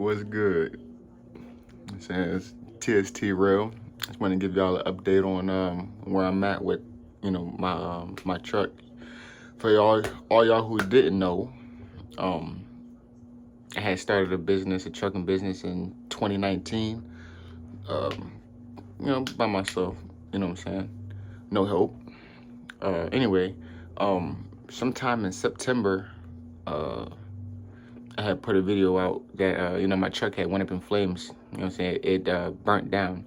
What's good? It says TST Real. Just want to give y'all an update on where I'm at with my truck. For all y'all who didn't know, um I had started a trucking business in 2019. By myself. You know what I'm saying? No help. Anyway, sometime in September, I had put a video out that my truck had went up in flames. You know what I'm saying? It burnt down.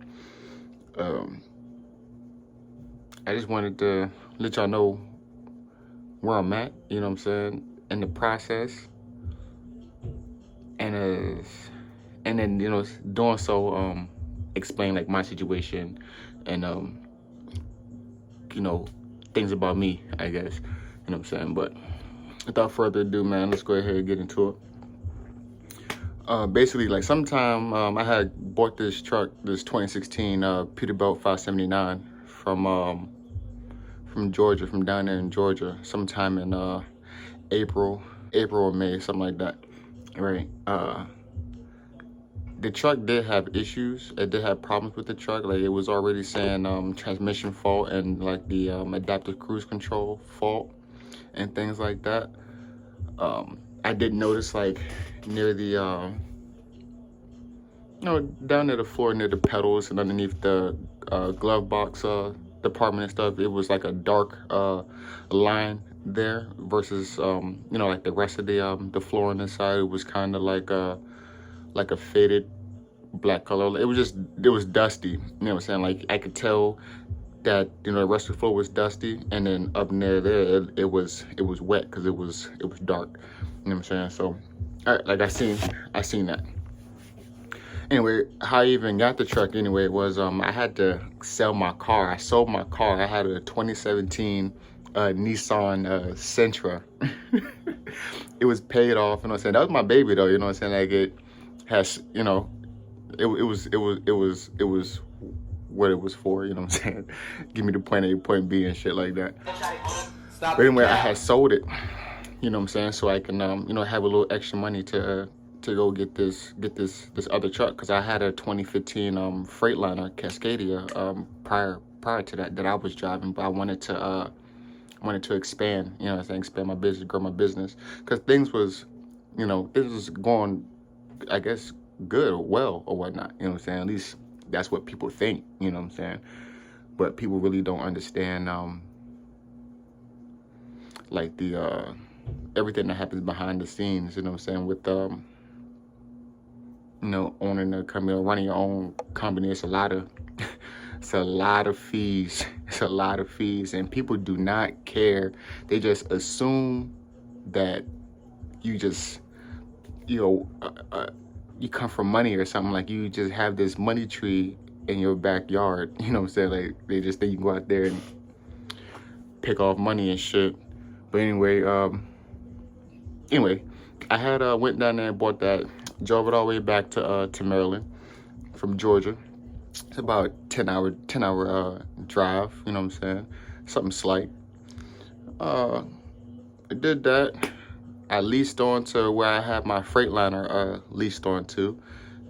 I just wanted to let y'all know where I'm at, you know what I'm saying, in the process. And then, doing so, explain like my situation and things about me, I guess. You know what I'm saying? But without further ado, man, let's go ahead and get into it. Basically, like sometime I had bought this truck, this 2016 Peterbilt 579 from Georgia, from down there in Georgia, sometime in April or May, something like that. Right. The truck did have issues. It did have problems with the truck. Like it was already saying transmission fault and like the adaptive cruise control fault and things like that. I did notice like near the down near the floor, near the pedals and underneath the glove box department and stuff, it was like a dark line there versus like the rest of the floor on the side. It was kind of like a faded black color. It was dusty. You know what I'm saying? Like I could tell that the rest of the floor was dusty, and then up near there it was wet because it was dark. You know what I'm saying? So, like I seen that. Anyway, how I even got the truck anyway was I had to sell my car. I sold my car. I had a 2017 Nissan Sentra. It was paid off. You know what I'm saying? That was my baby though. You know what I'm saying? Like it has, it was what it was for. You know what I'm saying? Give me the point A, point B, and shit like that. But anyway, I had sold it. You know what I'm saying? So I can have a little extra money to go get this other truck, because I had a 2015 Freightliner Cascadia prior to that I was driving, but I wanted to expand, you know what I'm saying, expand my business, grow my business, because things was going, I guess, good or well or whatnot, you know what I'm saying. At least that's what people think, you know what I'm saying. But people really don't understand like the everything that happens behind the scenes, you know what I'm saying, with owning a company or running your own company. It's a lot of fees. It's a lot of fees, and people do not care. They just assume that you just you come from money or something. Like you just have this money tree in your backyard, you know what I'm saying. Like they just think you can go out there and pick off money and shit. But anyway, I had went down there and bought that, drove it all the way back to Maryland from Georgia. It's about 10 hour drive, you know what I'm saying, something slight. I did that. I leased on to where I had my Freightliner leased on to,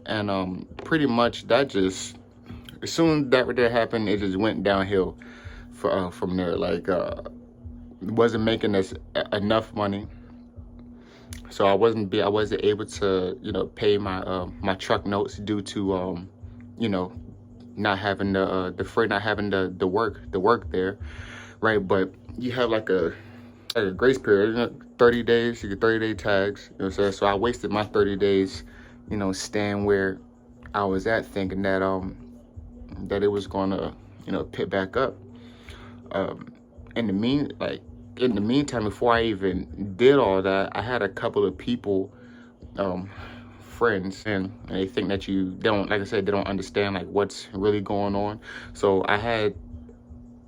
and pretty much that just, as soon as that happened, it just went downhill from there. Like wasn't making us enough money, so I wasn't able to pay my truck notes due to not having the freight, not having the work there, right? But you have like a grace period, 30 days, you get 30-day tags, you know what I'm saying. So I wasted my 30 days, staying where I was at, thinking that that it was gonna pick back up. In the meantime, before I even did all that, I had a couple of people, friends, and they think that they don't, like I said, they don't understand like what's really going on. So I had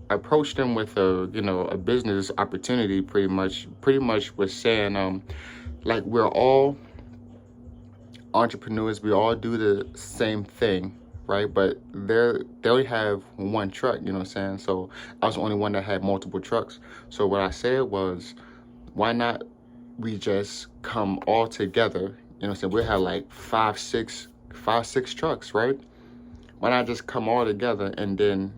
approached them with a business opportunity. Pretty much was saying like we're all entrepreneurs, we all do the same thing, right? But they only have one truck, you know what I'm saying. So I was the only one that had multiple trucks. So what I said was, why not we just come all together, You know what I'm saying? We had like five, six trucks, right? Why not just come all together and then,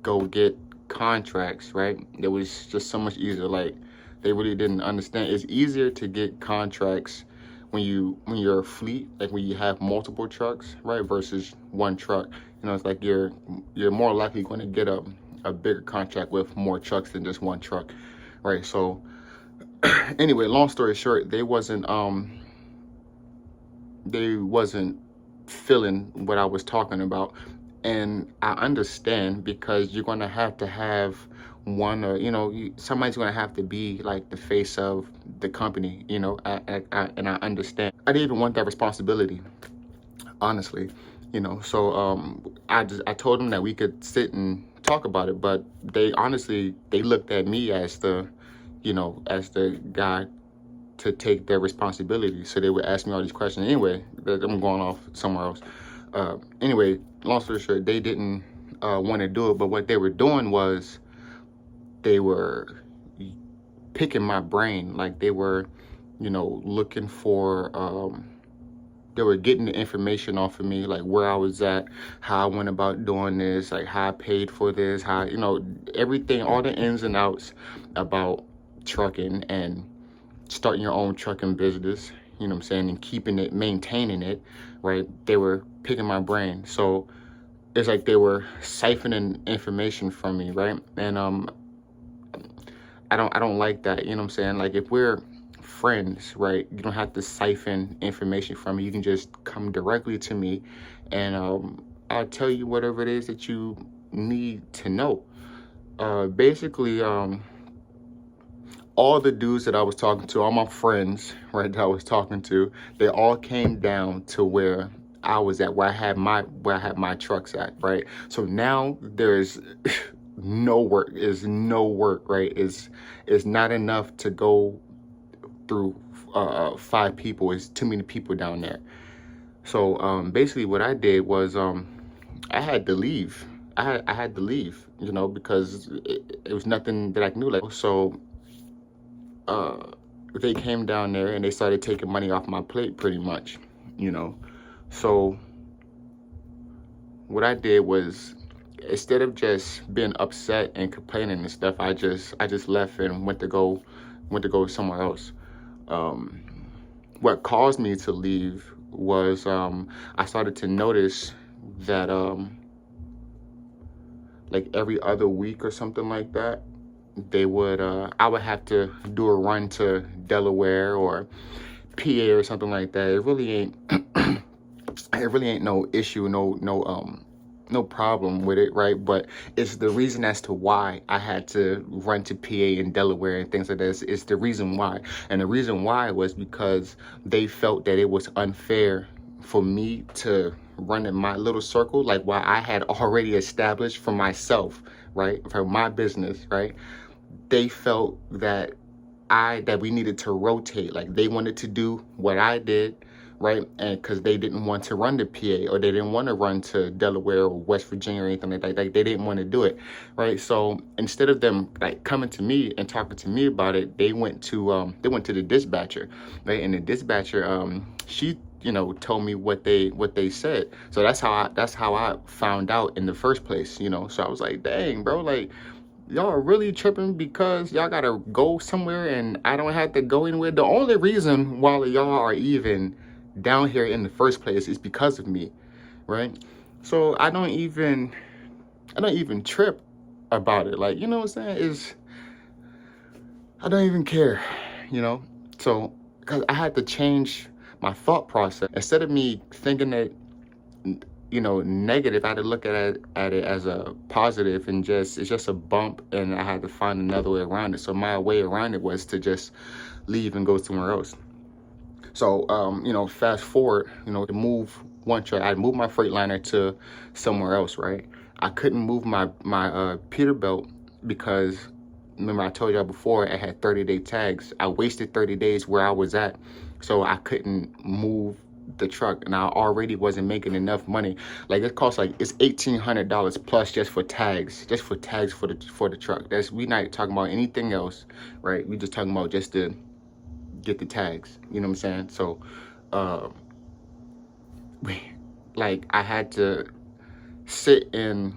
go get contracts, right? It was just so much easier. Like, they really didn't understand. It's easier to get contracts when you're a fleet, like when you have multiple trucks, right, versus one truck. It's like you're more likely going to get a bigger contract with more trucks than just one truck, right? So anyway, long story short, they wasn't feeling what I was talking about. And I understand, because you're going to have one, or somebody's going to have to be like the face of the company. And I understand. I didn't even want that responsibility, honestly. So I told them that we could sit and talk about it, but they looked at me as the guy to take their responsibility. So they would ask me all these questions. Anyway, I'm going off somewhere else. Anyway, long story short, they didn't want to do it. But what they were doing was they were picking my brain. Like, they were, looking for, they were getting the information off of me, like where I was at, how I went about doing this, like how I paid for this, how, everything, all the ins and outs about trucking and starting your own trucking business, what I'm saying, and keeping it, maintaining it, right? They were picking my brain. So it's like they were siphoning information from me, right? And I don't like that, what I'm saying? Like, if we're friends, right, you don't have to siphon information from me. You can just come directly to me, and I'll tell you whatever it is that you need to know. Basically, all the dudes that I was talking to, all my friends, right, that I was talking to, they all came down to where I was at, where I had my trucks at, right? So now there's no work, right? Is not enough to go through 5 people. It's too many people down there. So basically what I did was I had to leave. I had to leave, because it was nothing that I knew. Like, so they came down there and they started taking money off my plate, pretty much. So what I did was, instead of just being upset and complaining and stuff, I just left and went to go somewhere else. What caused me to leave was I started to notice that like every other week or something like that, I would have to do a run to Delaware or PA or something like that. It really ain't no issue, no problem with it, right? But it's the reason as to why I had to run to PA and Delaware and things like this. It's the reason why. And the reason why was because they felt that it was unfair for me to run in my little circle, like what I had already established for myself, right? For my business, right? They felt that we needed to rotate. Like, they wanted to do what I did, right? And because they didn't want to run to PA, or they didn't want to run to Delaware or West Virginia or anything like that. Like, they didn't want to do it, right? So instead of them like coming to me and talking to me about it, they went to the dispatcher, right? And the dispatcher, she told me what they said. So that's how I found out in the first place. So I was like, dang, bro, like, y'all are really tripping because y'all gotta go somewhere and I don't have to go anywhere. The only reason why y'all are even down here in the first place is because of me, right? So I don't even trip about it. Like, what I'm saying? I don't even care, So, because I had to change my thought process. Instead of me thinking that negative, I had to look at it as a positive, and it's just a bump, and I had to find another way around it. So my way around it was to just leave and go somewhere else. So fast forward, to move one truck, I moved my Freightliner to somewhere else, right? I couldn't move my Peterbilt because, remember I told y'all before, I had 30-day tags. I wasted 30 days where I was at, so I couldn't move the truck, and I already wasn't making enough money. Like, it costs it's $1,800 plus just for tags for the truck. We not talking about anything else, right? We just talking about just the get the tags. You know what I'm saying? So, uh, like I had to sit and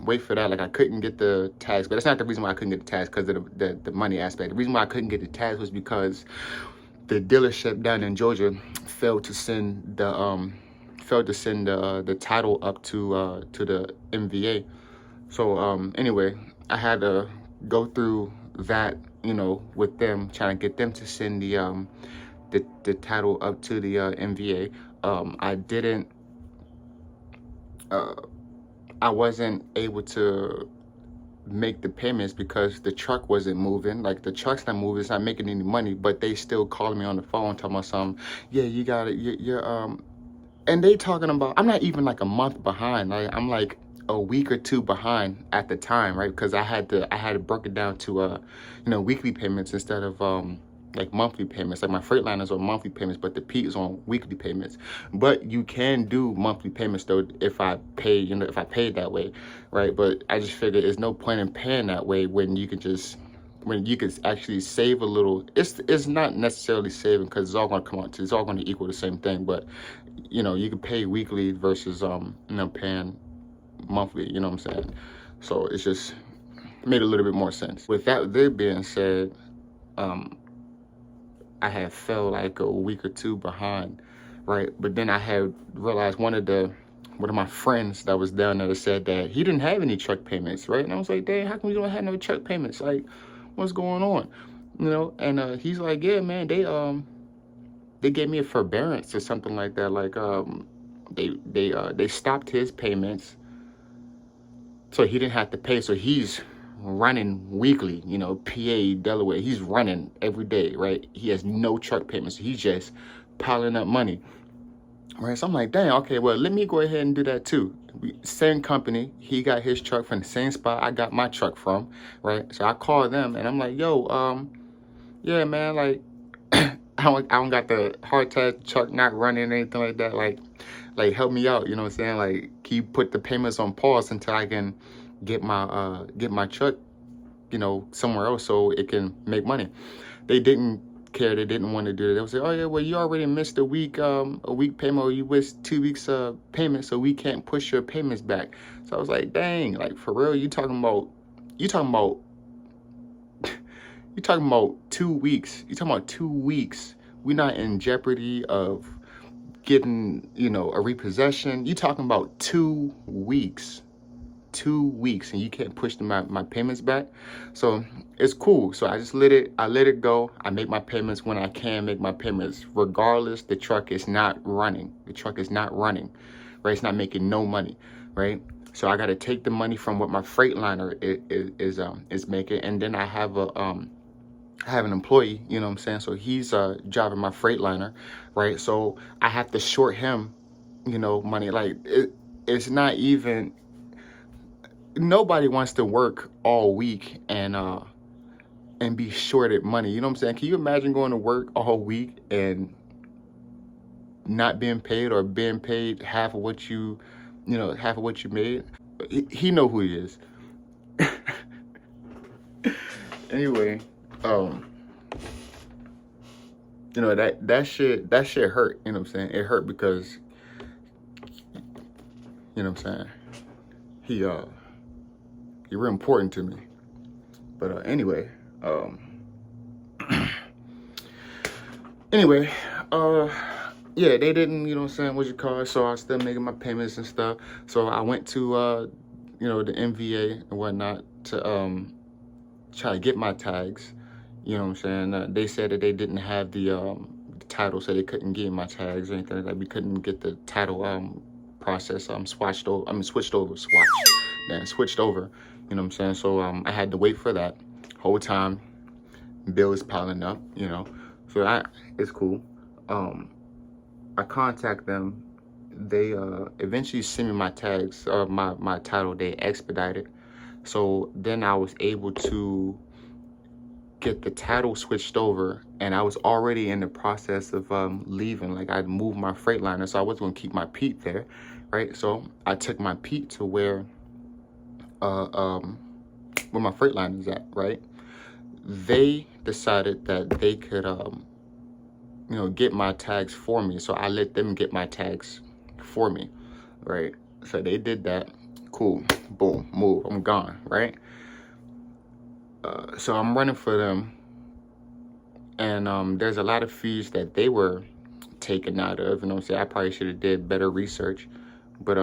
wait for that. Like I couldn't get the tags, but that's not the reason why I couldn't get the tags, because of the money aspect. The reason why I couldn't get the tags was because the dealership down in Georgia failed to send the title up to the MVA. So anyway, I had to go through that, with them, trying to get them to send the title up to the MVA. I didn't. I wasn't able to make the payments because the truck wasn't moving. Like the truck's not moving, it's not making any money, but they still calling me on the phone talking about something. Yeah, you got it. You're and they talking about, I'm not even like a month behind. Like I'm like a week or two behind at the time, right? Because I had to break it down to weekly payments instead of like monthly payments. Like my Freightliners on monthly payments, but the Pete is on weekly payments. But you can do monthly payments though if I pay, if I paid that way, right? But I just figured there's no point in paying that way when you can actually save a little. It's not necessarily saving, because it's all going to come out to, it's all going to equal the same thing. But you can pay weekly versus paying monthly. You know what I'm saying? So it's just made a little bit more sense. With that being said, I had fell like a week or two behind, right? But then I had realized one of my friends that was down there said that he didn't have any truck payments, right? And I was like, dang, how come you don't have no truck payments? Like, what's going on? And he's like, yeah, man, they gave me a forbearance or something like that. Like they stopped his payments, so he didn't have to pay. So he's running weekly, PA, Delaware. He's running every day, right? He has no truck payments. So he's just piling up money, right? So I'm like, dang, okay, well, let me go ahead and do that too. Same company. He got his truck from the same spot I got my truck from, right? So I called them and I'm like, yo, yeah, man, like, I don't got the hard tag truck not running or anything like that. Like help me out, you know what I'm saying? Like, can you put the payments on pause until I can get my truck, somewhere else so it can make money? They didn't care. They didn't want to do it. They would say, oh yeah, well, you already missed a week payment, or you missed 2 weeks payment, so we can't push your payments back. So I was like, dang, like for real, you talking about 2 weeks. You talking about 2 weeks. We're not in jeopardy of getting, a repossession. You talking about 2 weeks. 2 weeks, and you can't push my payments back. So it's cool. So I just let it go. I make my payments when I can make my payments. Regardless, the truck is not running. Right? It's not making no money, right? So I got to take the money from what my Freightliner is making, and then I have an employee, you know what I'm saying? So he's driving my Freightliner, right? So I have to short him, money. Like it's not even. Nobody wants to work all week and be shorted money. You know what I'm saying? Can you imagine going to work all week and not being paid, or being paid half of what you made? He know who he is. Anyway, that shit hurt. You know what I'm saying? It hurt because, you know what I'm saying? He's real important to me. But anyway, yeah, they didn't, so I was still making my payments and stuff. So I went to, the MVA and whatnot to try to get my tags. You know what I'm saying? They said that they didn't have the title, so they couldn't get my tags or anything. Like we couldn't get the title process switched over. You know what I'm saying? So I had to wait for that whole time. Bill is piling up, So it's cool. I contact them. They eventually send me my tags, or my title. They expedited. So then I was able to get the title switched over, and I was already in the process of leaving. Like I'd moved my Freightliner, so I wasn't gonna keep my Pete there, right? So I took my Pete to where my Freightliner is at, right? They decided that they could get my tags for me. So I let them get my tags for me, right? So they did that. Cool. Boom. Move. I'm gone, right? So I'm running for them, and there's a lot of fees that they were taken out of. I probably should have did better research, but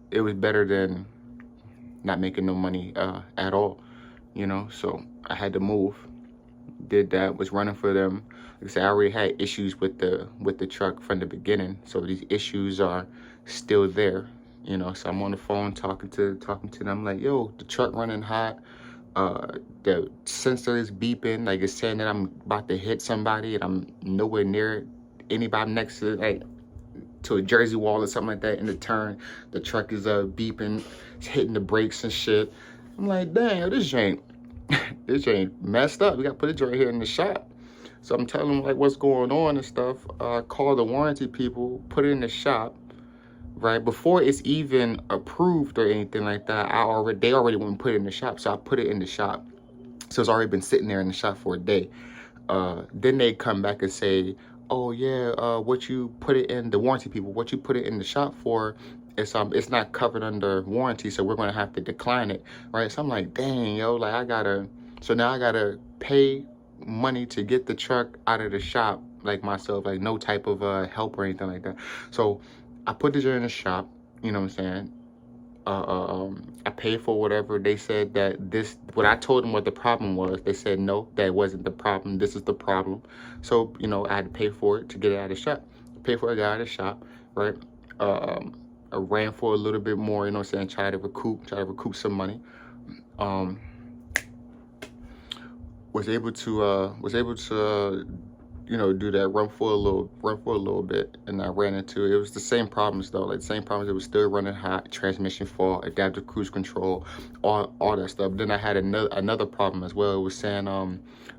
it was better than not making no money at all. So I had to move. Did that. Was running for them. Like I said, I already had issues with the truck from the beginning, so these issues are still there. So I'm on the phone talking to them, like, yo, the truck running hot. The sensor is beeping, like it's saying that I'm about to hit somebody, and I'm nowhere near anybody next to, like, to a Jersey wall or something like that. In the turn, the truck is beeping, it's hitting the brakes and shit. I'm like, dang, this ain't messed up. We got to put it right here in the shop. So I'm telling them, like, what's going on and stuff. Call the warranty people, put it in the shop, right? Before it's even approved or anything like that, they already went and put it in the shop. So I put it in the shop. So it's already been sitting there in the shop for a day. Then they come back and say, oh yeah, what you put it in, the warranty people, what you put it in the shop for, it's not covered under warranty, so we're gonna have to decline it, right? So I'm like, dang, yo, like so now I gotta pay money to get the truck out of the shop, like myself, like no type of help or anything like that. So I put the joint in the shop, you know what I'm saying? I paid for whatever. They said that what I told them what the problem was, they said, no, that wasn't the problem. This is the problem. So, I had to pay for it to get it out of the shop. Pay for it, get out of the shop, right? I ran for a little bit more, try to recoup some money. Was able to do that, run for a little bit, and I ran into it. It was the same problems though, like the same problems. It was still running hot, transmission fault, adaptive cruise control, all that stuff. Then I had another problem as well. It was saying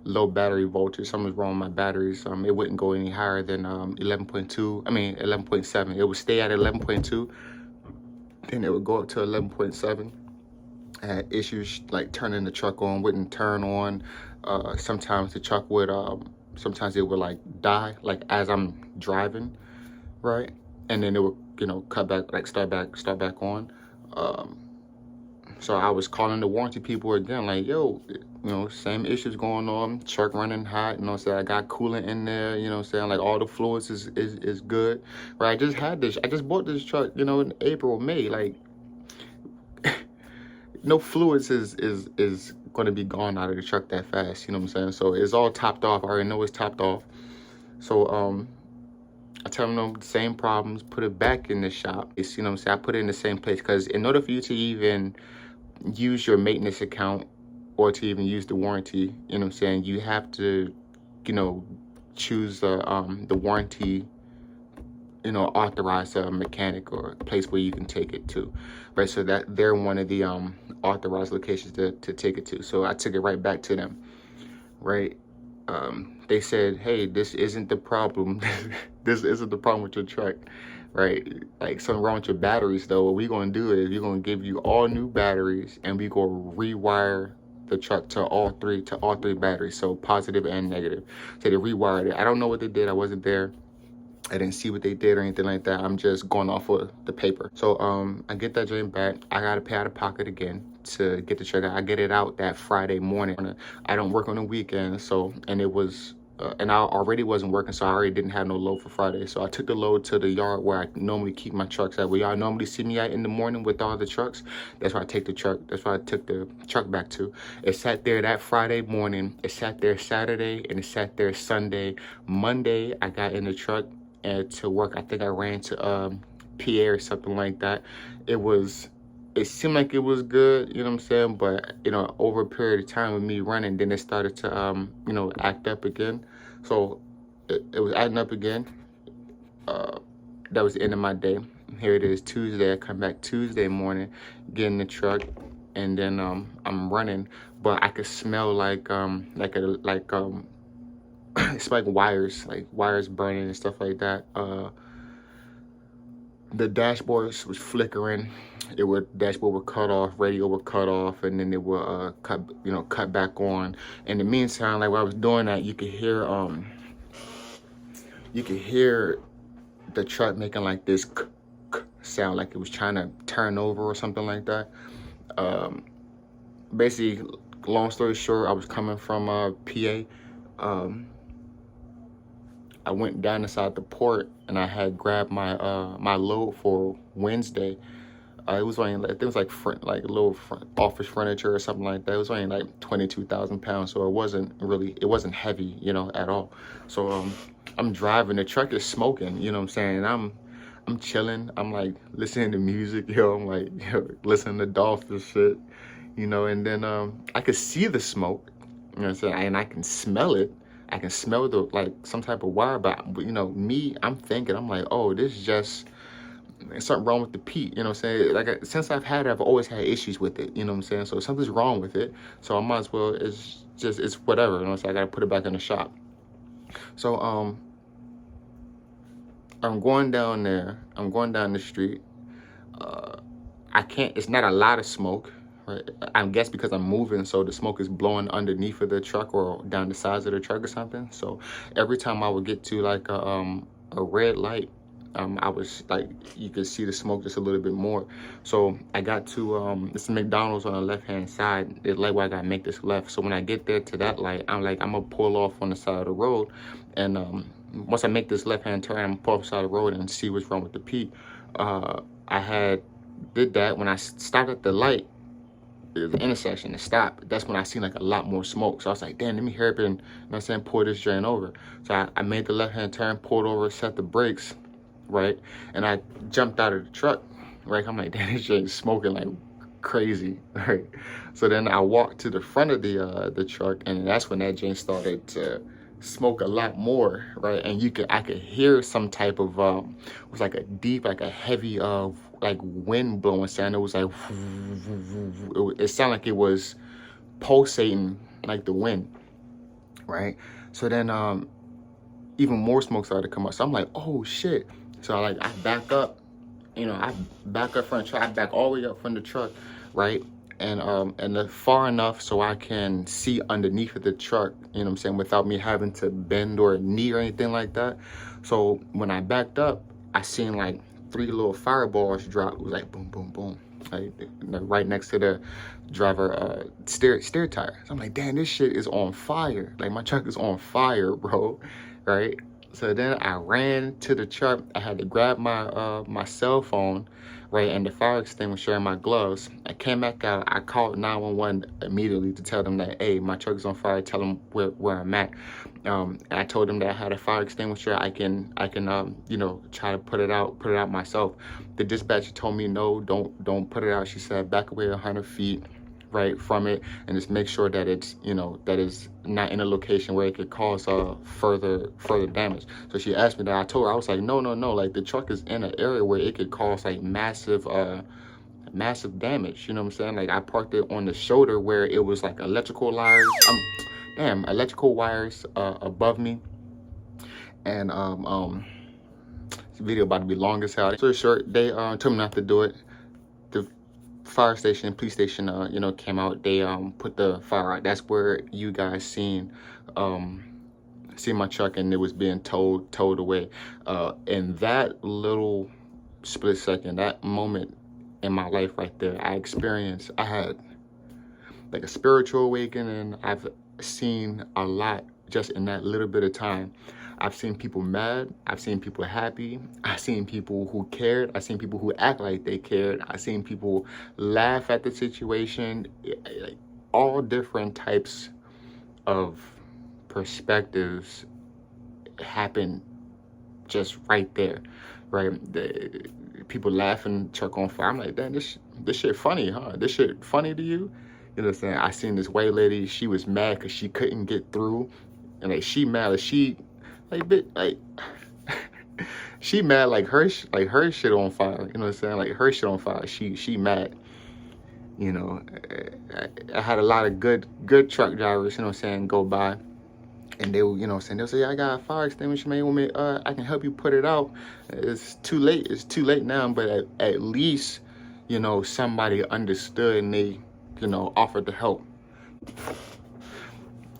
low battery voltage. Something was wrong with my batteries. It wouldn't go any higher than 11.7. It would stay at 11.2, then it would go up to 11.7. I had issues like turning the truck on, wouldn't turn on. Sometimes the truck would sometimes it would like die, like as I'm driving, right? And then it would, cut back, like start back on. So I was calling the warranty people again, like, yo, same issues going on, truck running hot, I got coolant in there, like all the fluids is good, right? I just bought this truck, in April, May, like, no fluids is going to be gone out of the truck that fast, So it's all topped off. I already know it's topped off. So I tell them the same problems, put it back in the shop. It's, I put it in the same place, because in order for you to even use your maintenance account or to even use the warranty, you have to, choose the warranty, authorize a mechanic or a place where you can take it to, right? So that they're one of the authorized locations to take it to. So I took it right back to them, right? They said, hey, this isn't the problem. This isn't the problem with your truck, right? Like, something wrong with your batteries though. What we're gonna do is we're gonna give you all new batteries, and we gonna rewire the truck to all three batteries, so positive and negative. So they rewired it. I don't know what they did. I wasn't there. I didn't see what they did or anything like that. I'm just going off of the paper. So I get that joint back. I gotta pay out of pocket again to get the truck out. I get it out that Friday morning. I don't work on the weekend, and it was and I already wasn't working, so I already didn't have no load for Friday. So I took the load to the yard where I normally keep my trucks at, where y'all normally see me at in the morning with all the trucks. That's where I take the truck. That's where I took the truck back to. It sat there that Friday morning. It sat there Saturday, and it sat there Sunday. Monday, I got in the truck and to work. I think I ran to PA or something like that. It seemed like it was good, but over a period of time with me running, then it started to act up again. So it was acting up again. That was the end of my day. Here it is, Tuesday. I come back Tuesday morning, get in the truck, and then I'm running, but I could smell it's like wires burning and stuff like that. The dashboard was flickering. Dashboard would cut off, radio would cut off, and then it would cut back on. In the meantime, like while I was doing that, you could hear you could hear the truck making like this sound, like it was trying to turn over or something like that. Basically, long story short, I was coming from PA. I went down inside the port and I had grabbed my load for Wednesday. It was only like, it was like little office furniture or something like that. It was only like 22,000 pounds, so it wasn't heavy, at all. So I'm driving, the truck is smoking, you know what I'm saying? And I'm chilling. I'm like listening to music, I'm like listening to Dolphin shit, and then I could see the smoke, you know what I'm saying? And I can smell it. I can smell the like some type of wire, but me, I'm thinking, I'm like, oh, this is just something wrong with the Pete, you know what I'm saying? Like, since I've had it, I've always had issues with it, you know what I'm saying? So something's wrong with it, so I might as well, it's whatever, you know what I'm saying? I gotta put it back in the shop. So I'm going down there, I'm going down the street. It's not a lot of smoke, right? I guess because I'm moving, so the smoke is blowing underneath of the truck or down the sides of the truck or something. So every time I would get to like a red light, I was like, you could see the smoke just a little bit more. So I got to this McDonald's on the left-hand side. It's like where I gotta make this left. So when I get there to that light, I'm like, I'm gonna pull off on the side of the road, and once I make this left-hand turn, I'm gonna pull off the side of the road and see what's wrong with the Pete. I did that. When I stopped at the light, the intersection, to stop, that's when I seen like a lot more smoke. So I was like, damn, let me hurry up and, pull this drain over. So I made the left-hand turn, pulled over, set the brakes, right? And I jumped out of the truck, right? I'm like, damn, this drain's smoking like crazy, right? So then I walked to the front of the truck, and that's when that drain started to smoke a lot more, right? And I could hear some type of it was like a deep, like a heavy like wind blowing sound. It was like it sounded like it was pulsating like the wind, right? So then even more smoke started to come up. So I'm like, oh shit. So I back up, I back up from the truck, I back all the way up from the truck, right? And far enough so I can see underneath of the truck, you know what I'm saying, without me having to bend or knee or anything like that. So when I backed up, I seen like 3 little fireballs drop. It was like boom, boom, boom, like right next to the driver steer tire. So I'm like, damn, this shit is on fire. Like, my truck is on fire, bro, right? So then I ran to the truck. I had to grab my my cell phone, right, and the fire extinguisher and my gloves. I came back out. I called 911 immediately to tell them that, hey, my truck is on fire. Tell them where I'm at. And I told them that I had a fire extinguisher. I can try to put it out myself. The dispatcher told me, no, don't put it out. She said, back away 100 feet, right, from it, and just make sure that it's, that is not in a location where it could cause further damage. So she asked me that. I told her, I was like, no, like, the truck is in an area where it could cause like massive damage, you know what I'm saying? Like, I parked it on the shoulder where it was like electrical wires above me. And this video about to be long as hell. So short, they told me not to do it. The fire station, police station, came out. They put the fire out. That's where you guys seen my truck, and it was being towed away. And that little split second, that moment in my life right there, I had like a spiritual awakening. I've seen a lot just in that little bit of time. I've seen people mad. I've seen people happy. I've seen people who cared. I've seen people who act like they cared. I've seen people laugh at the situation. Like, all different types of perspectives happen just right there, right? The people laughing, truck on fire. I'm like, damn, this shit funny, huh? This shit funny to you? You know what I'm saying? I seen this white lady. She was mad because she couldn't get through, and like, she mad, like, she she mad, like her shit on fire. You know what I'm saying? Like, her shit on fire. She mad. I had a lot of good truck drivers, you know what I'm saying, go by, and they will, they'll say, I got a fire extinguisher, man. I can help you put it out. It's too late. It's too late now, but at least, somebody understood, and they, offered to help.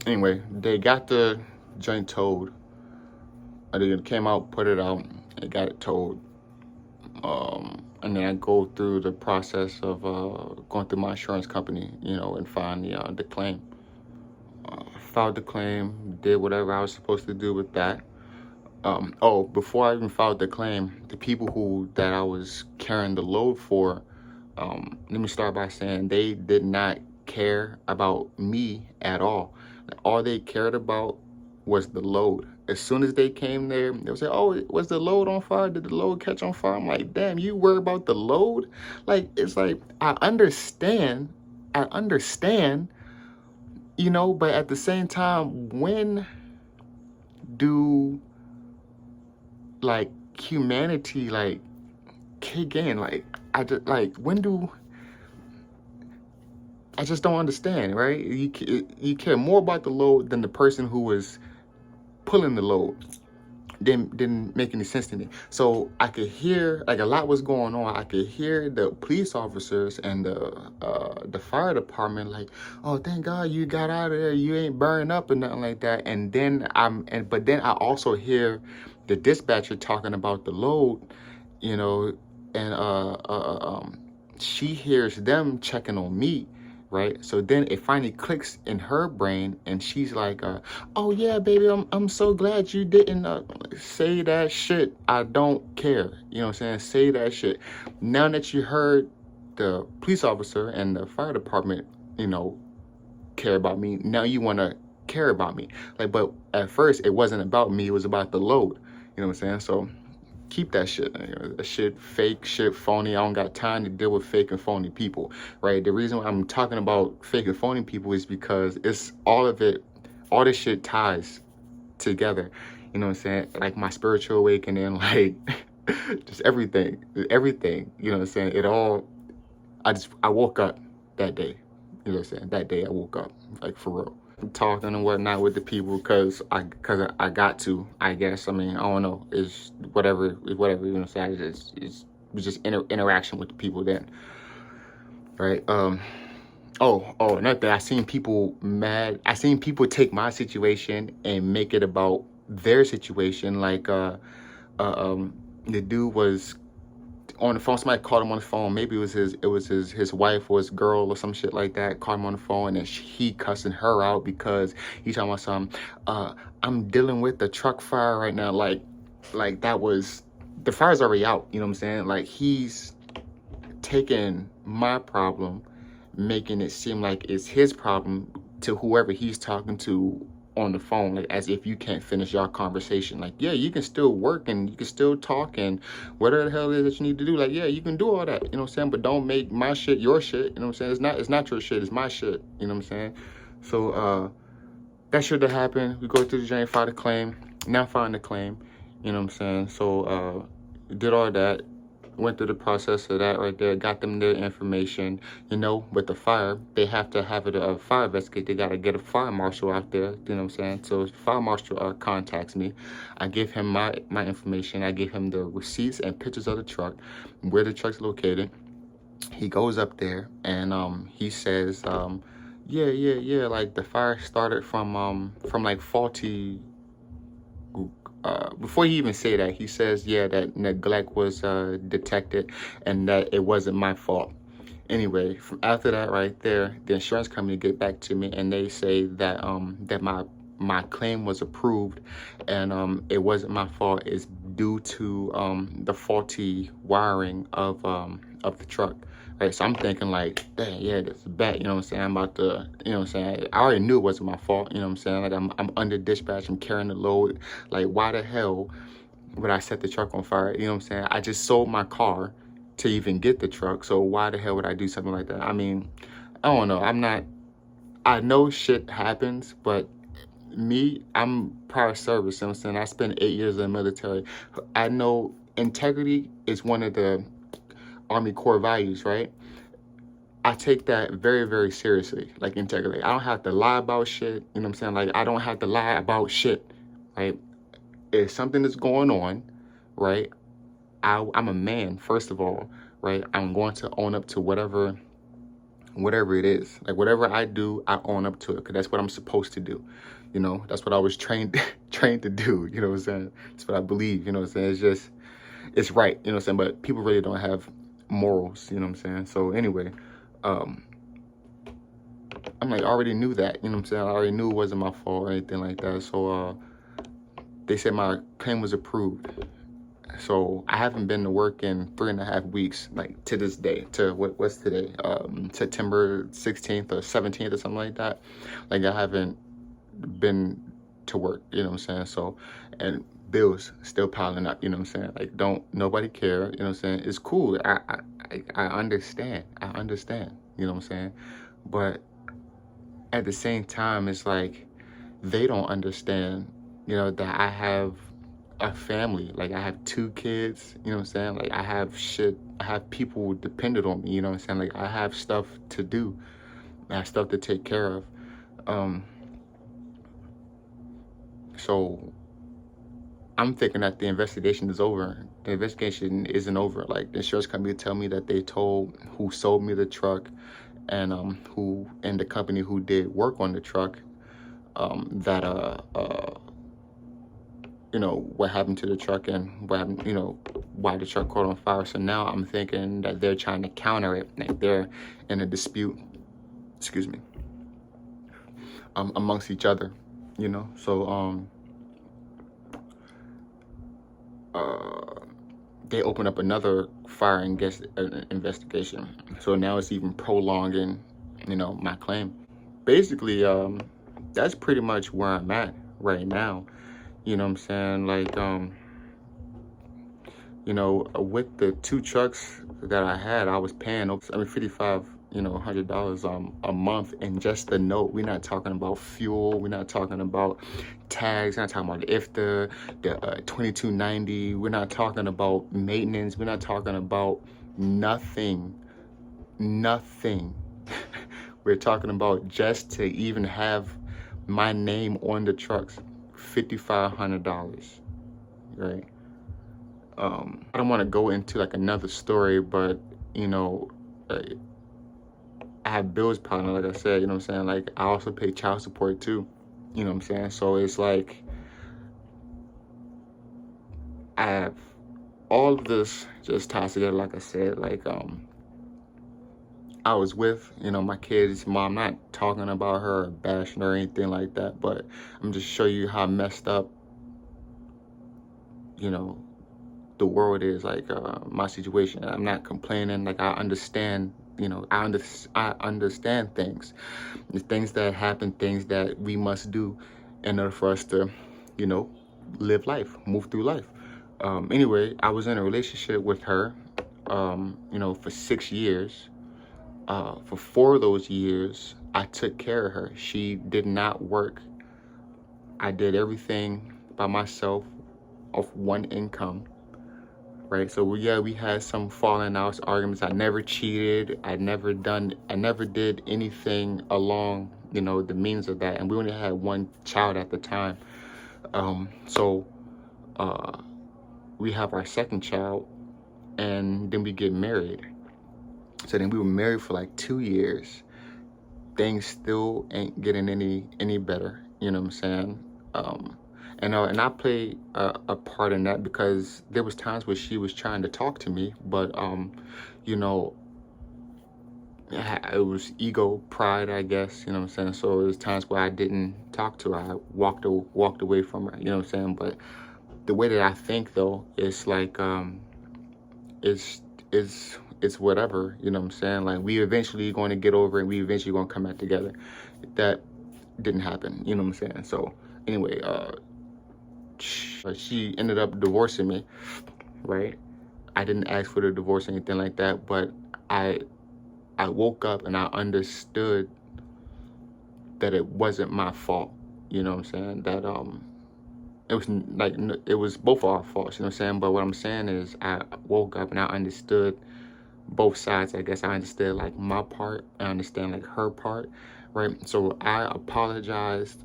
Anyway, they got the joint towed. I then came out, put it out, and got it towed. And then I go through the process of going through my insurance company, and find the claim. Filed the claim, did whatever I was supposed to do with that. Before I even filed the claim, the people that I was carrying the load for, let me start by saying they did not care about me at all. All they cared about was the load. As soon as they came there, they would say, "Oh, was the load on fire? Did the load catch on fire?" I'm like, "Damn, you worry about the load?" Like, it's like, I understand, but at the same time, when do like humanity like kick in? Like, I just don't understand, right? You care more about the load than the person who was pulling the load. Didn't make any sense to me. So I could hear, like, a lot was going on. I could hear the police officers and the fire department like, "Oh, thank God you got out of there. You ain't burning up or nothing like that." But then I also hear the dispatcher talking about the load, you know, and she hears them checking on me, right? So then it finally clicks in her brain, and she's like, "Oh yeah, baby, I'm so glad you didn't say that shit. I don't care." You know what I'm saying? Say that shit. Now that you heard the police officer and the fire department, care about me, now you want to care about me. Like, but at first it wasn't about me, it was about the load. You know what I'm saying? So keep that shit. That shit fake, shit phony. I don't got time to deal with fake and phony people, right? The reason why I'm talking about fake and phony people is because it's all this shit ties together. You know what I'm saying? Like my spiritual awakening, like just everything, you know what I'm saying? I woke up that day. You know what I'm saying? That day I woke up, like, for real. Talking and whatnot with the people because I got to, I guess. I mean, I don't know. It's whatever, you know what I'm saying? It was just interaction with the people then, right? Another thing, I seen people mad. I seen people take my situation and make it about their situation. Like, the dude was on the phone. Somebody called him on the phone. Maybe it was his wife or his girl or some shit like that. Called him on the phone, and he cussing her out because he talking about something. I'm dealing with the truck fire right now. Like that was, the fire's already out. You know what I'm saying? Like, he's taking my problem, making it seem like it's his problem to whoever he's talking to on the phone, like, as if you can't finish your conversation. Like, yeah, you can still work and you can still talk and whatever the hell it is that you need to do. Like, yeah, you can do all that, you know what I'm saying? But don't make my shit your shit, you know what I'm saying? It's not your shit, it's my shit, you know what I'm saying? So that should have happened. We go through the journey, file the claim, now filing the claim, you know what I'm saying? So did all that, went through the process of that right there, got them their information. With the fire, they have to have a fire investigate. They got to get a fire marshal out there, you know what I'm saying? So fire marshal contacts me. I give him my information. I give him the receipts and pictures of the truck, where the truck's located. He goes up there and he says, yeah, like the fire started from like faulty. Before he even say that, he says, yeah, that neglect was detected and that it wasn't my fault. Anyway, from after that right there, the insurance company get back to me and they say that that my claim was approved and it wasn't my fault. It's due to the faulty wiring of the truck. Right, so I'm thinking like, dang, yeah, that's bad. You know what I'm saying? I'm about to, you know what I'm saying? I already knew it wasn't my fault. You know what I'm saying? Like, I'm under dispatch. I'm carrying the load. Like, why the hell would I set the truck on fire? You know what I'm saying? I just sold my car to even get the truck. So why the hell would I do something like that? I mean, I don't know. I know shit happens, but me, I'm prior service. You know what I'm saying? I spent 8 years in the military. I know integrity is one of the Army core values, right? I take that very, very seriously, like integrity. I don't have to lie about shit, you know what I'm saying? Like, I don't have to lie about shit, right? If something is going on, right, I'm a man, first of all, right? I'm going to own up to whatever whatever it is. Like whatever I do, I own up to it because that's what I'm supposed to do. You know, that's what I was trained trained to do. You know what I'm saying? That's what I believe. You know what I'm saying? It's just, it's right. You know what I'm saying? But people really don't have morals. You know what I'm saying? So anyway, I'm like, I already knew that. You know what I'm saying? I already knew it wasn't my fault or anything like that. So they said my claim was approved. So I haven't been to work in 3.5 weeks, like to this day, to what's today, September 16th or 17th or something like that. Like I haven't been to work, you know what I'm saying? So, and bills still piling up, you know what I'm saying? Like don't nobody care, you know what I'm saying? It's cool. I understand. I understand, you know what I'm saying? But at the same time, it's like they don't understand, you know, that I have a family. Like I have 2 kids, you know what I'm saying? Like I have people dependent on me, you know what I'm saying? Like I have stuff to do. I have stuff to take care of. So I'm thinking that the investigation is over. The investigation isn't over. Like the insurance company tell me that they told who sold me the truck and the company who did work on the truck that you know, what happened to the truck and what happened, you know, why the truck caught on fire. So now I'm thinking that they're trying to counter it. Like they're in a dispute, excuse me, amongst each other, you know. So they open up another fire investigation. So now it's even prolonging, you know, my claim. Basically, that's pretty much where I'm at right now. You know what I'm saying? Like, you know, with the 2 trucks that I had, I was paying, I mean, $100 a month in just the note. We're not talking about fuel. We're not talking about tags. We're not talking about the 2290. We're not talking about maintenance. We're not talking about nothing. We're talking about just to even have my name on the trucks, $5,500, right? I don't want to go into like another story, but you know, I have bills piling up, like I said, you know what I'm saying? Like I also pay child support too, you know what I'm saying? So it's like I have all of this just ties together, like I said. Like I was with, you know, my kid's mom, not talking about her or bashing her or anything like that, but I'm just showing you how messed up, you know, the world is. Like my situation. I'm not complaining. Like I understand, you know, I understand things. The things that happen, things that we must do in order for us to, you know, live life, move through life. Anyway, I was in a relationship with her, you know, for 6 years. For 4 of those years, I took care of her. She did not work. I did everything by myself off one income, right? So we had some falling outs, arguments. I never cheated. I never did anything along, you know, the means of that. And we only had 1 child at the time. So we have our 2nd child, and then we get married. So then we were married for like 2 years. Things still ain't getting any better, you know what I'm saying? And I played a part in that because there was times where she was trying to talk to me, but you know, it was ego, pride, I guess, you know what I'm saying? So it was times where I didn't talk to her. I walked away from her, you know what I'm saying? But the way that I think though, it's like it's whatever, you know what I'm saying? Like we eventually going to get over it, and we eventually going to come back together. That didn't happen, you know what I'm saying? So anyway, she ended up divorcing me, right? I didn't ask for the divorce or anything like that, but I woke up and I understood that it wasn't my fault, you know what I'm saying? That it was like, it was both of our faults, you know what I'm saying? But what I'm saying is I woke up and I understood both sides. I guess I understood like my part, I understand like her part, right? So I apologized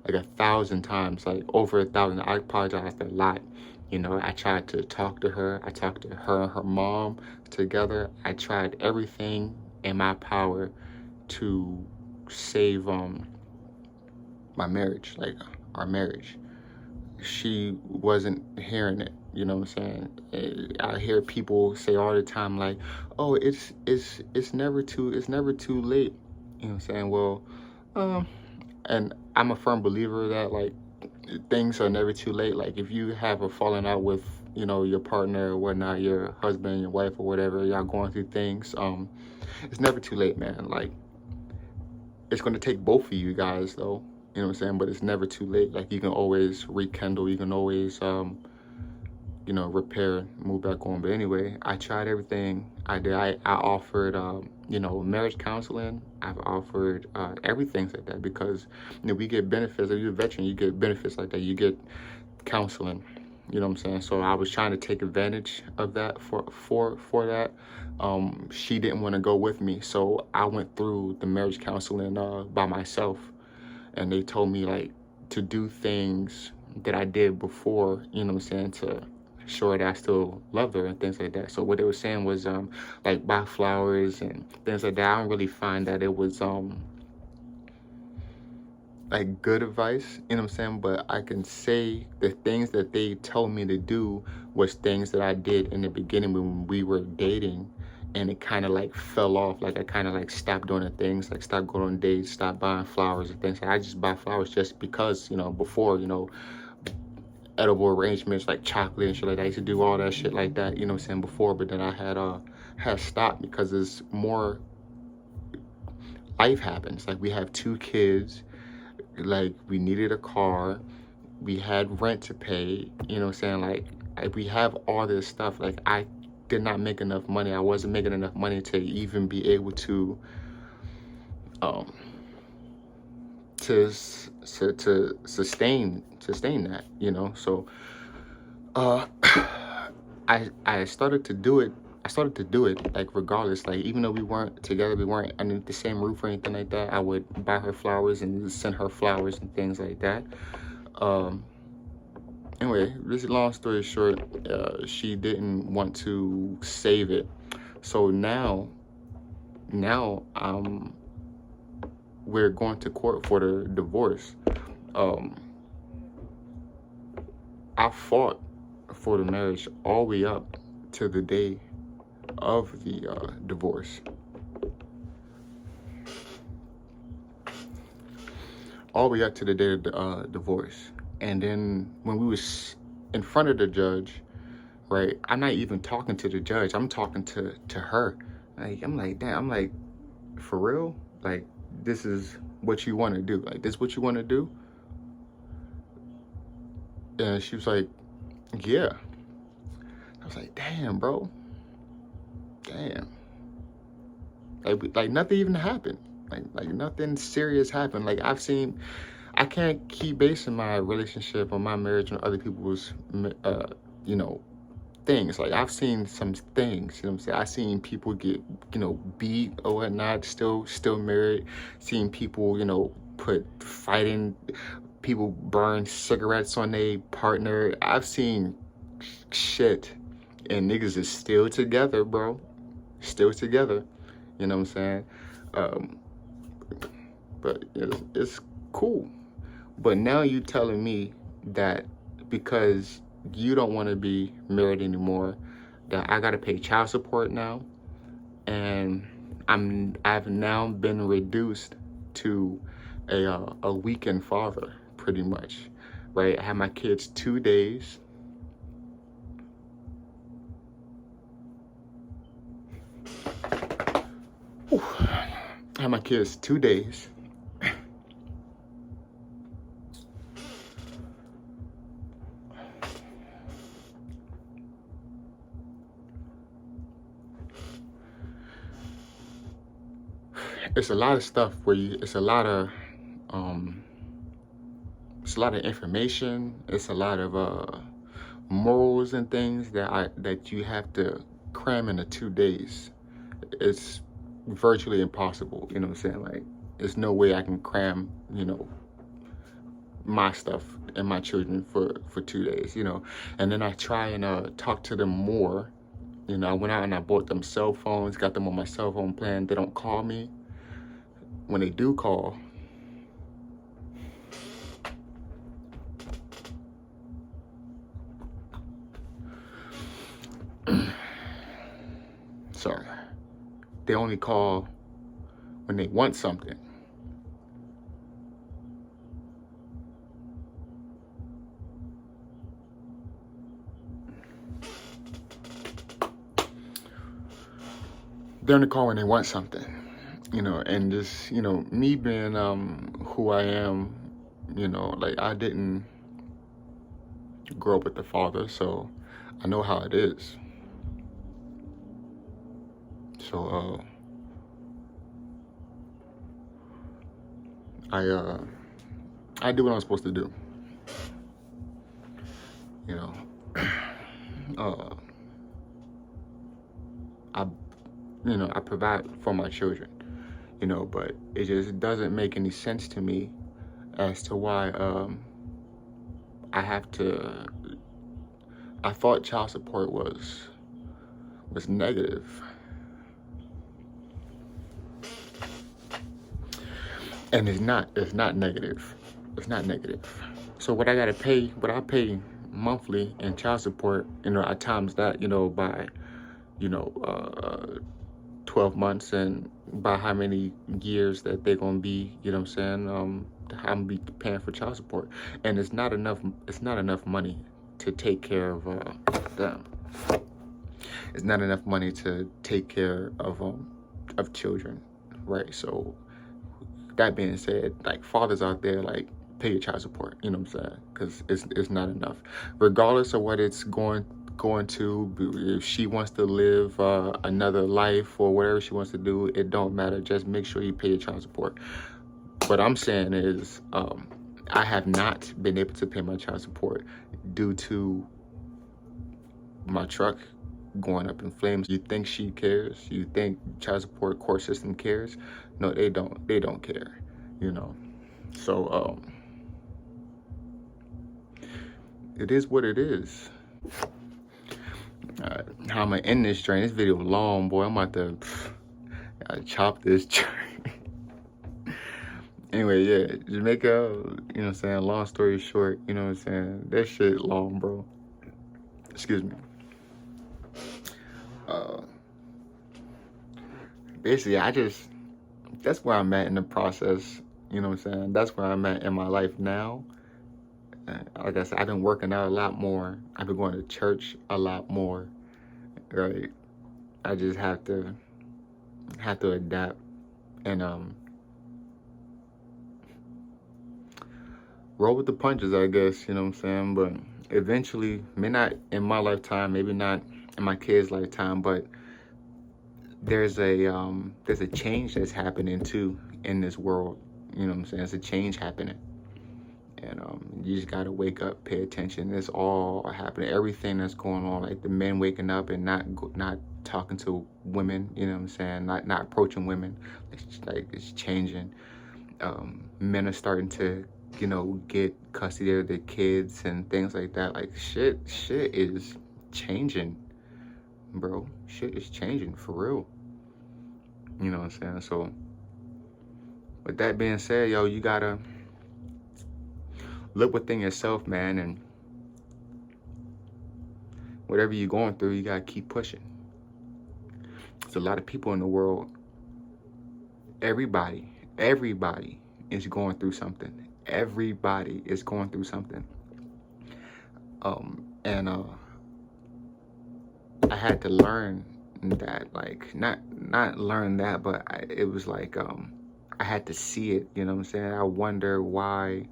like 1,000 times, like over 1,000. I apologized a lot, You know, I tried to talk to her. I talked to her and her mom together. I tried everything in my power to save my marriage, like our marriage. She wasn't hearing it. You know what I'm saying? I hear people say all the time, like, "Oh, it's never too late." You know what I'm saying? Well, um, and I'm a firm believer that, like, things are never too late. Like, if you have a falling out with, you know, your partner or whatnot, your husband, your wife, or whatever, y'all going through things, it's never too late, man. Like, it's going to take both of you guys, though. You know what I'm saying? But it's never too late. Like, you can always rekindle. You can always, you know, repair, move back on. But anyway, I tried everything. I did. I offered, you know, marriage counseling. I've offered everything like that, because, you know, we get benefits. If you're a veteran, you get benefits like that. You get counseling. You know what I'm saying? So I was trying to take advantage of that for that. She didn't want to go with me, so I went through the marriage counseling by myself, and they told me, like, to do things that I did before. You know what I'm saying? To show her that I still love her and things like that. So what they were saying was like, buy flowers and things like that. I don't really find that it was like good advice, you know what I'm saying? But I can say the things that they told me to do was things that I did in the beginning when we were dating, and it kind of like fell off. Like, I kind of like stopped doing the things, like stopped going on dates, stopped buying flowers and things. Like, I just buy flowers just because, you know, before, you know, edible arrangements like chocolate and shit like that. I used to do all that shit like that, you know what I'm saying, before. But then I had stopped because it's more, life happens. Like, we have 2 kids. Like, we needed a car, we had rent to pay, you know what I'm saying? Like, we have all this stuff. Like, I did not make enough money. I wasn't making enough money to even be able to um to sustain that, you know. So uh I started to do it. Like, regardless, like, even though we weren't together, we weren't underneath the same roof or anything like that, I would buy her flowers and send her flowers and things like that. Um, anyway, this long story short, she didn't want to save it. So now, we're going to court for the divorce. Um, I fought for the marriage all the way up to the day of the divorce. All the way up to the day of the divorce. And then when we was in front of the judge, right, I'm not even talking to the judge. I'm talking to her. Like, I'm like, damn, I'm like, for real? Like, this is what you want to do? Like, this is what you want to do? And she was like, yeah. I was like, damn, bro. Damn. Like nothing even happened. Like nothing serious happened. Like, I can't keep basing my relationship or my marriage on other people's, you know, things. Like, I've seen some things, you know what I'm saying? I've seen people get, you know, beat or whatnot, still married. Seen people, you know, fighting, people burn cigarettes on their partner. I've seen shit, and niggas is still together, bro. Still together. You know what I'm saying? But it's cool. But now you telling me that because you don't want to be married anymore, that I gotta pay child support now, and I've now been reduced to a weekend father, pretty much, right? I have my kids 2 days. I have my kids 2 days. It's a lot of stuff where it's a lot of information. It's a lot of morals and things that you have to cram into 2 days. It's virtually impossible, you know what I'm saying? Like, there's no way I can cram, you know, my stuff and my children for 2 days, you know. And then I try and talk to them more. You know, I went out and I bought them cell phones, got them on my cell phone plan. They don't call me. When they do call, sorry, they only call when they want something. They only call when they want something, you know. And just, you know, me being who I am, you know, like I didn't grow up with the father, so I know how it is. So I do what I'm supposed to do, you know. uh I I provide for my children, you know, but it just doesn't make any sense to me as to why I have to. I thought child support was negative, and it's not. It's not negative. It's not negative. So what I pay monthly in child support, you know, I times that, you know, by, you know, 12 months, and by how many years that they're gonna be, you know what I'm saying, I'm gonna be paying for child support. And it's not enough money to take care of them. It's not enough money to take care of children, right? So that being said, like, fathers out there, like, pay your child support, you know what I'm saying? Because it's not enough, regardless of what it's going to. If she wants to live another life or whatever she wants to do, it don't matter. Just make sure you pay your child support. What I'm saying is, I have not been able to pay my child support due to my truck going up in flames. You think she cares? You think child support court system cares? No, they don't care, you know. So it is what it is. How I'm gonna end this train? This video long, boy. I'm about to chop this train. Anyway, yeah, Jamaica, you know what I'm saying? Long story short, you know what I'm saying? That shit long, bro. Excuse me. Basically, that's where I'm at in the process, you know what I'm saying? That's where I'm at in my life now. Like I said, I've been working out a lot more. I've been going to church a lot more, right? I just have to adapt and roll with the punches, I guess, you know what I'm saying? But eventually, may not in my lifetime, maybe not in my kids' lifetime, but there's a change that's happening too in this world, you know what I'm saying? There's a change happening. And you just gotta wake up, pay attention. It's all happening. Everything that's going on, like the men waking up and not talking to women, you know what I'm saying? Not approaching women. It's changing. Men are starting to, you know, get custody of their kids and things like that. Like shit is changing, bro. Shit is changing for real. You know what I'm saying? So with that being said, yo, you gotta look within yourself, man, and whatever you're going through, you gotta keep pushing. There's a lot of people in the world. Everybody is going through something. Everybody is going through something. And I had to learn that, like, not learn that, but it was like I had to see it. You know what I'm saying? I wonder why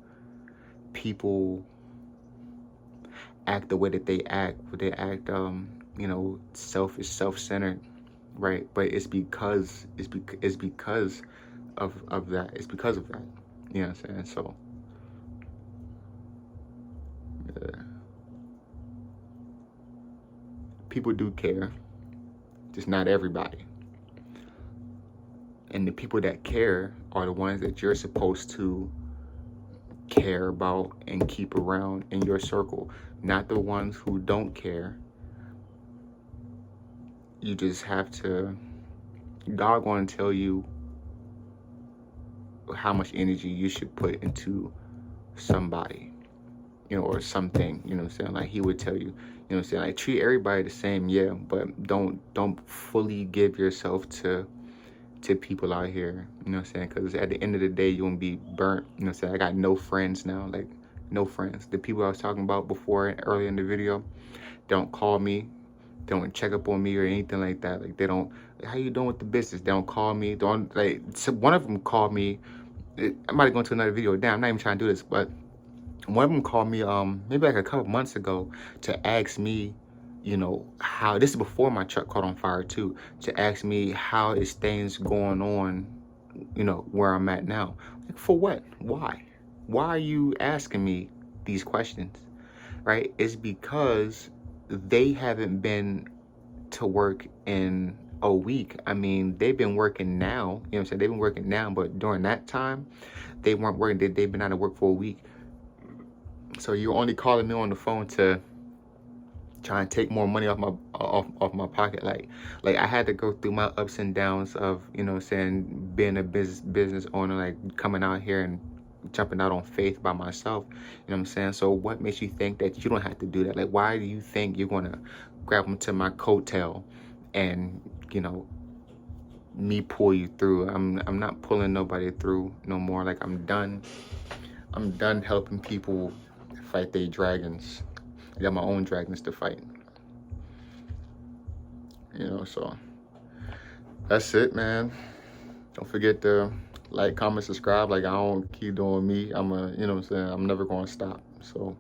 people act the way that they act. They act, you know, selfish, self-centered, right? But it's because of that. It's because of that. You know what I'm saying? So, yeah. People do care, just not everybody. And the people that care are the ones that you're supposed to care about and keep around in your circle, not the ones who don't care. You just have to, God going to tell you how much energy you should put into somebody, or something, what I'm saying? Like, he would tell you, what I'm saying? Like, treat everybody the same, yeah, but don't fully give yourself to people out here, what I'm saying? Because at the end of the day, you're gonna be burnt, what I'm saying? I got no friends now, like, no friends. The people I was talking about before, earlier in the video, don't call me, don't check up on me or anything like that. Like, they don't, how you doing with the business? They don't call me, don't, like, so one of them called me, I might have gone to another video, damn, I'm not even trying to do this, but one of them called me maybe like a couple months ago to ask me, how, this is before my truck caught on fire too, to ask me how is things going on, where I'm at now. Like, for what? Why are you asking me these questions? Right? It's because they haven't been to work in a week. I mean, they've been working now, what I'm saying? They've been working now, but during that time, they weren't working. They've been out of work for a week. So you're only calling me on the phone to try and take more money off my pocket. Like I had to go through my ups and downs of, saying, being a business owner, like coming out here and jumping out on faith by myself. What I'm saying? So what makes you think that you don't have to do that? Like, why do you think you're gonna grab them to my coattail and, me pull you through? I'm not pulling nobody through no more. Like, I'm done helping people fight their dragons. I got my own dragons to fight. So that's it, man. Don't forget to like, comment, subscribe. Like, I don't keep doing me. I'm what I'm saying? I'm never gonna stop. So